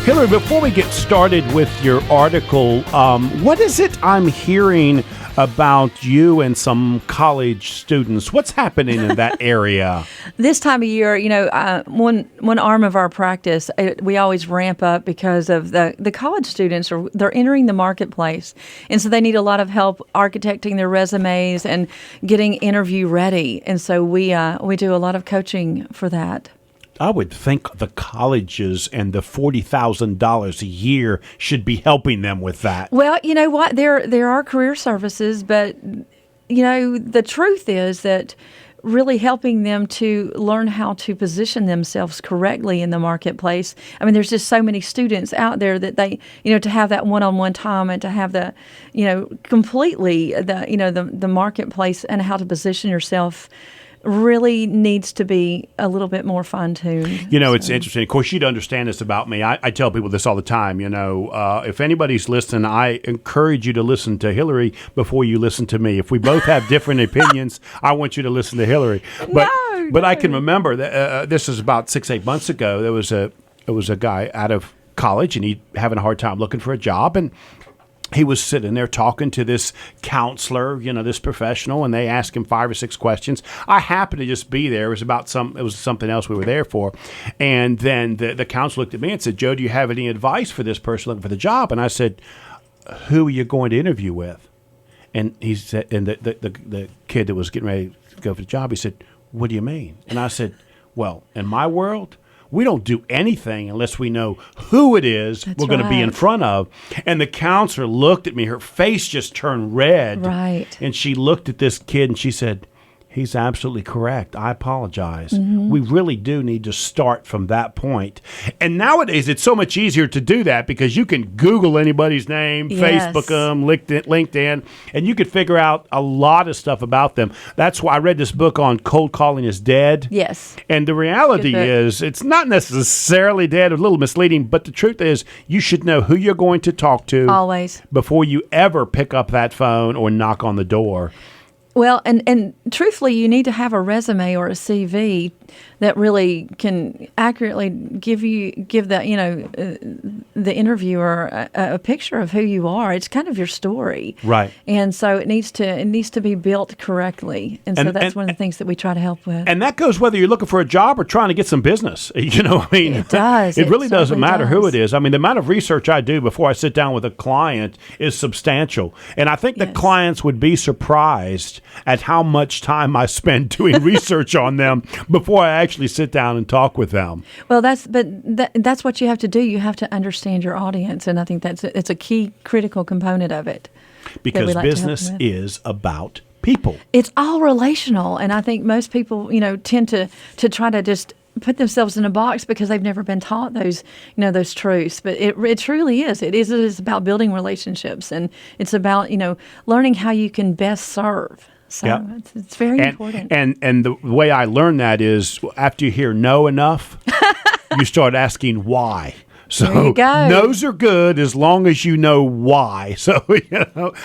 Hilary, before we get started with your article, what is it I'm hearing about you and some college students? What's happening in that area? This time of year, one arm of our practice, we always ramp up because of the college students. They're entering the marketplace, and so they need a lot of help architecting their resumes and getting interview ready. And so we do a lot of coaching for that. I would think the colleges and the $40,000 a year should be helping them with that. Well, you know what? There are career services, but the truth is that really helping them to learn how to position themselves correctly in the marketplace. I mean, there's just so many students out there that they, to have that one-on-one time and to have the, completely the marketplace and how to position yourself really needs to be a little bit more fine-tuned. It's interesting. Of course, you'd understand this about me. I tell people this all the time. If anybody's listening, I encourage you to listen to Hilary before you listen to me. If we both have different opinions, I want you to listen to Hilary. But I can remember that this is about 6-8 months ago. There was a guy out of college, and he having a hard time looking for a job, and he was sitting there talking to this counselor, this professional, and they asked him 5 or 6 questions. I happened to just be there. It was something else we were there for. And then the counselor looked at me and said, "Joe, do you have any advice for this person looking for the job?" And I said, "Who are you going to interview with?" And he said, and the kid that was getting ready to go for the job, he said, "What do you mean?" And I said, "Well, in my world, we don't do anything unless we know who it is we're going to be in front of." And the counselor looked at me. Her face just turned red. Right. And she looked at this kid and she said, "He's absolutely correct. I apologize." Mm-hmm. We really do need to start from that point. And nowadays, it's so much easier to do that because you can Google anybody's name, yes. Facebook them, LinkedIn, and you could figure out a lot of stuff about them. That's why I read this book on Cold Calling is Dead. Yes. And the reality is it's not necessarily dead, a little misleading, but the truth is you should know who you're going to talk to always before you ever pick up that phone or knock on the door. Well, and truthfully, you need to have a resume or a CV that really can accurately give the interviewer a picture of who you are. It's kind of your story, right? And so it needs to be built correctly. And so that's one of the things that we try to help with. And that goes whether you're looking for a job or trying to get some business. It does. It really doesn't matter who it is. I mean, the amount of research I do before I sit down with a client is substantial, and I think the clients would be surprised at how much time I spend doing research on them before I actually sit down and talk with them. Well, that's what you have to do. You have to understand your audience, and I think it's a key critical component of it. Because business is about people. It's all relational, and I think most people, tend to try to just put themselves in a box because they've never been taught those truths. But it truly is. It is about building relationships, and it's about learning how you can best serve. So it's very important. And the way I learned that is after you hear no enough, you start asking why. So there you go. No's are good as long as you know why. So